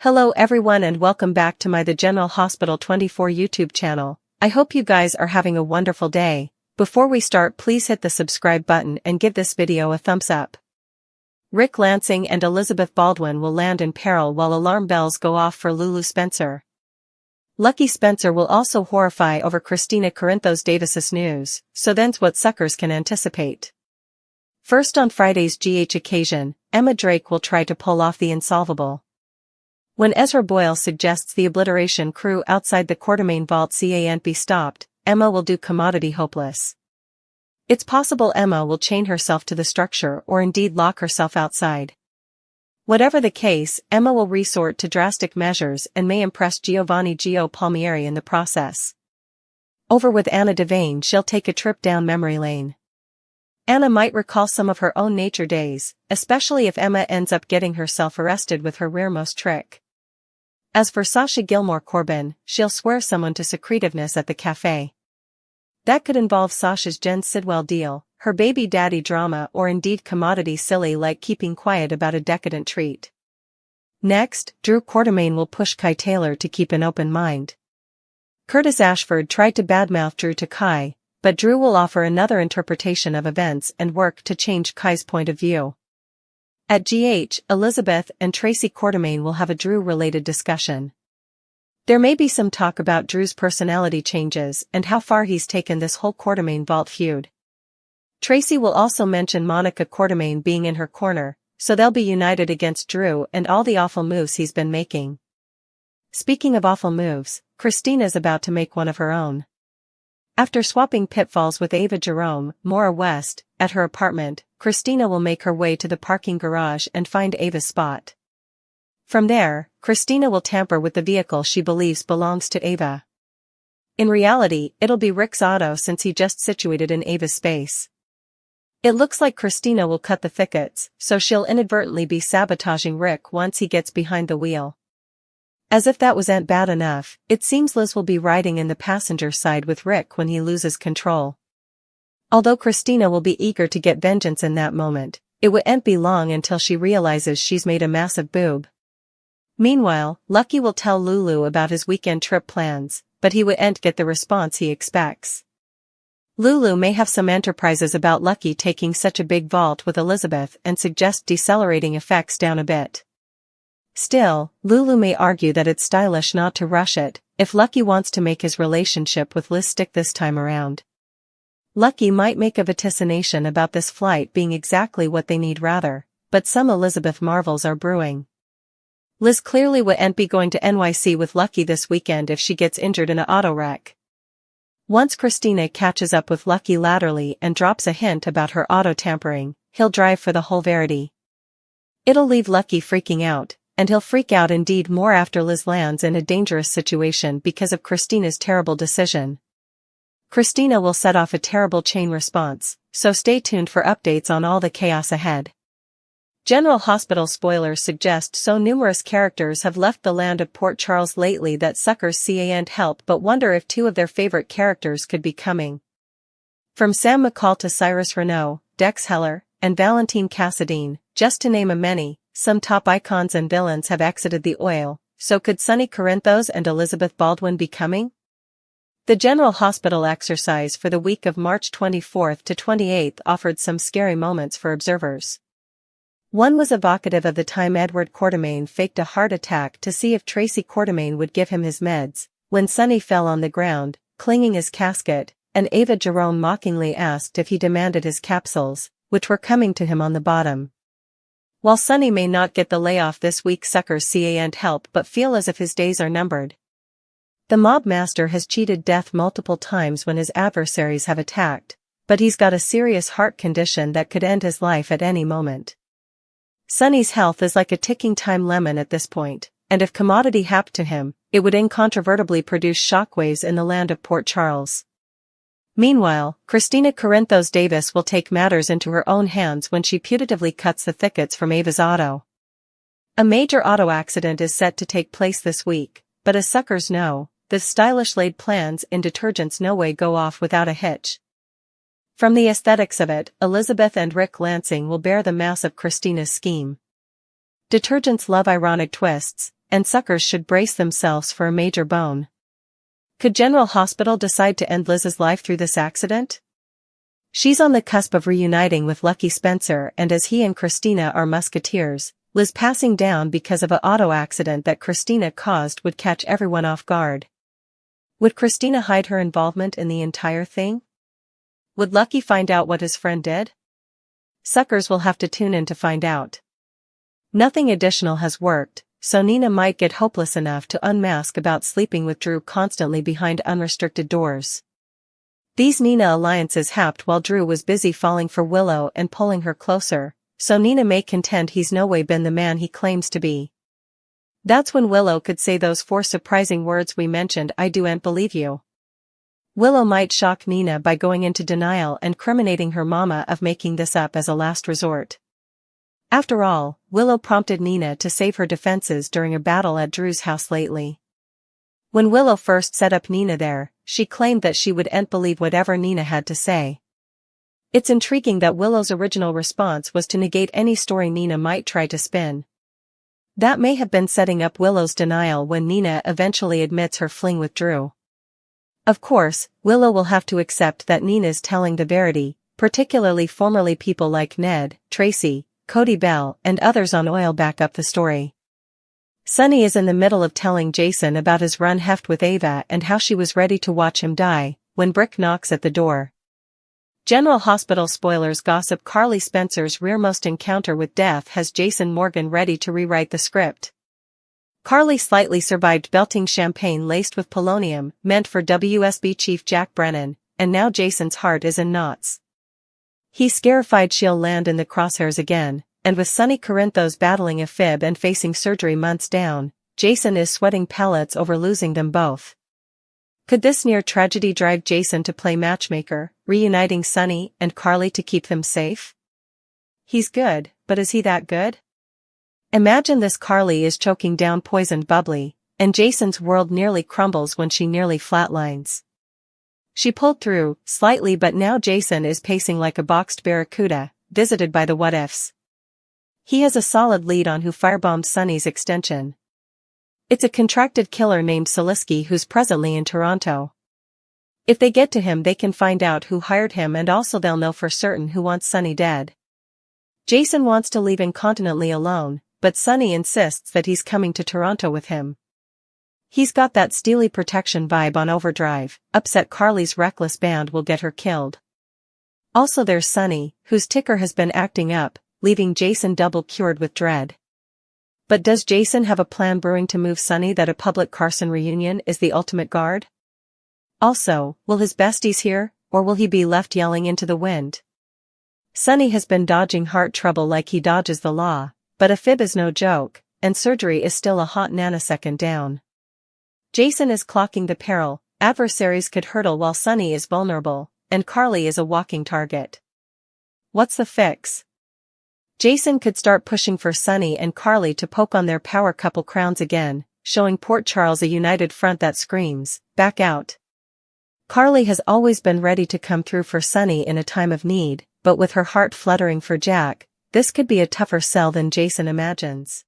Hello everyone and welcome back to my The General Hospital 24 YouTube channel. I hope you guys are having a wonderful day. Before we start, please hit the subscribe button and give this video a thumbs up. Rick Lansing and Elizabeth Baldwin will land in peril while alarm bells go off for Lulu Spencer. Lucky Spencer will also horrify over Kristina Corinthos Davis's news, so then's what suckers can anticipate. First, on Friday's GH occasion, Emma Drake will try to pull off the insolvable. When Ezra Boyle suggests the obliteration crew outside the Quartermain vault can't be stopped, Emma will do commodity hopeless. It's possible Emma will chain herself to the structure or indeed lock herself outside. Whatever the case, Emma will resort to drastic measures and may impress Giovanni Gio Palmieri in the process. Over with Anna Devane, she'll take a trip down memory lane. Anna might recall some of her own nature days, especially if Emma ends up getting herself arrested with her rearmost trick. As for Sasha Gilmore Corbin, she'll swear someone to secretiveness at the cafe. That could involve Sasha's Jen Sidwell deal, her baby daddy drama, or indeed commodity silly like keeping quiet about a decadent treat. Next, Drew Quartermain will push Kai Taylor to keep an open mind. Curtis Ashford tried to badmouth Drew to Kai, but Drew will offer another interpretation of events and work to change Kai's point of view. At GH, Elizabeth and Tracy Quartermain will have a Drew-related discussion. There may be some talk about Drew's personality changes and how far he's taken this whole Quartermain vault feud. Tracy will also mention Monica Quartermain being in her corner, so they'll be united against Drew and all the awful moves he's been making. Speaking of awful moves, Kristina's about to make one of her own. After swapping pitfalls with Ava Jerome, Maura West, at her apartment, Kristina will make her way to the parking garage and find Ava's spot. From there, Kristina will tamper with the vehicle she believes belongs to Ava. In reality, it'll be Rick's auto since he just situated in Ava's space. It looks like Kristina will cut the thickets, so she'll inadvertently be sabotaging Rick once he gets behind the wheel. As if that wasn't bad enough, it seems Liz will be riding in the passenger side with Rick when he loses control. Although Kristina will be eager to get vengeance in that moment, it won't be long until she realizes she's made a massive boob. Meanwhile, Lucky will tell Lulu about his weekend trip plans, but he won't get the response he expects. Lulu may have some enterprises about Lucky taking such a big vault with Elizabeth and suggest decelerating effects down a bit. Still, Lulu may argue that it's stylish not to rush it, if Lucky wants to make his relationship with Liz stick this time around. Lucky might make a vaticination about this flight being exactly what they need rather, but some Elizabeth marvels are brewing. Liz clearly won't be going to NYC with Lucky this weekend if she gets injured in an auto wreck. Once Kristina catches up with Lucky laterally and drops a hint about her auto tampering, he'll drive for the whole verity. It'll leave Lucky freaking out, and he'll freak out indeed more after Liz lands in a dangerous situation because of Kristina's terrible decision. Kristina will set off a terrible chain response, so stay tuned for updates on all the chaos ahead. General Hospital spoilers suggest so numerous characters have left the land of Port Charles lately that suckers can't help but wonder if two of their favorite characters could be coming. From Sam McCall to Cyrus Renaud, Dex Heller, and Valentine Cassadine, just to name a many, some top icons and villains have exited the oil, so could Sonny Corinthos and Elizabeth Baldwin be coming? The General Hospital exercise for the week of March 24th to 28th offered some scary moments for observers. One was evocative of the time Edward Quartermain faked a heart attack to see if Tracy Quartermain would give him his meds, when Sonny fell on the ground, clinging his casket, and Ava Jerome mockingly asked if he demanded his capsules, which were coming to him on the bottom. While Sonny may not get the layoff this week, suckers can't help but feel as if his days are numbered. The mob master has cheated death multiple times when his adversaries have attacked, but he's got a serious heart condition that could end his life at any moment. Sonny's health is like a ticking time lemon at this point, and if commodity happened to him, it would incontrovertibly produce shockwaves in the land of Port Charles. Meanwhile, Kristina Corinthos Davis will take matters into her own hands when she putatively cuts the thickets from Ava's auto. A major auto accident is set to take place this week, but as suckers know, the stylish laid plans in detergents no way go off without a hitch. From the aesthetics of it, Elizabeth and Rick Lansing will bear the mass of Kristina's scheme. Detergents love ironic twists, and suckers should brace themselves for a major bone. Could General Hospital decide to end Liz's life through this accident? She's on the cusp of reuniting with Lucky Spencer, and as he and Kristina are musketeers, Liz passing down because of an auto accident that Kristina caused would catch everyone off guard. Would Kristina hide her involvement in the entire thing? Would Lucky find out what his friend did? Suckers will have to tune in to find out. Nothing additional has worked, so Nina might get hopeless enough to unmask about sleeping with Drew constantly behind unrestricted doors. These Nina alliances happened while Drew was busy falling for Willow and pulling her closer, so Nina may contend he's no way been the man he claims to be. That's when Willow could say those 4 surprising words we mentioned: "I do and believe you." Willow might shock Nina by going into denial and criminating her mama of making this up as a last resort. After all, Willow prompted Nina to save her defenses during a battle at Drew's house lately. When Willow first set up Nina there, she claimed that she would believe whatever Nina had to say. It's intriguing that Willow's original response was to negate any story Nina might try to spin. That may have been setting up Willow's denial when Nina eventually admits her fling with Drew. Of course, Willow will have to accept that Nina's telling the verity, particularly formerly people like Ned, Tracy, Cody Bell, and others on oil back up the story. Sonny is in the middle of telling Jason about his run heft with Ava and how she was ready to watch him die, when Brick knocks at the door. General Hospital spoilers gossip Carly Spencer's rearmost encounter with death has Jason Morgan ready to rewrite the script. Carly slightly survived belting champagne laced with polonium meant for WSB Chief Jack Brennan, and now Jason's heart is in knots. He's scarified she'll land in the crosshairs again, and with Sonny Corinthos battling a fib and facing surgery months down, Jason is sweating pellets over losing them both. Could this near tragedy drive Jason to play matchmaker, reuniting Sonny and Carly to keep them safe? He's good, but is he that good? Imagine this: Carly is choking down poisoned bubbly, and Jason's world nearly crumbles when she nearly flatlines. She pulled through, slightly, but now Jason is pacing like a boxed barracuda, visited by the what-ifs. He has a solid lead on who firebombed Sonny's extension. It's a contracted killer named Salisky who's presently in Toronto. If they get to him, they can find out who hired him, and also they'll know for certain who wants Sonny dead. Jason wants to leave incontinently alone, but Sonny insists that he's coming to Toronto with him. He's got that steely protection vibe on overdrive. Upset Carly's reckless band will get her killed. Also there's Sonny, whose ticker has been acting up, leaving Jason double cured with dread. But does Jason have a plan brewing to move Sonny that a public Carson reunion is the ultimate guard? Also, will his besties hear, or will he be left yelling into the wind? Sonny has been dodging heart trouble like he dodges the law, but a fib is no joke, and surgery is still a hot nanosecond down. Jason is clocking the peril. Adversaries could hurtle while Sonny is vulnerable, and Carly is a walking target. What's the fix? Jason could start pushing for Sonny and Carly to poke on their power couple crowns again, showing Port Charles a united front that screams, "Back out." Carly has always been ready to come through for Sonny in a time of need, but with her heart fluttering for Jack, this could be a tougher sell than Jason imagines.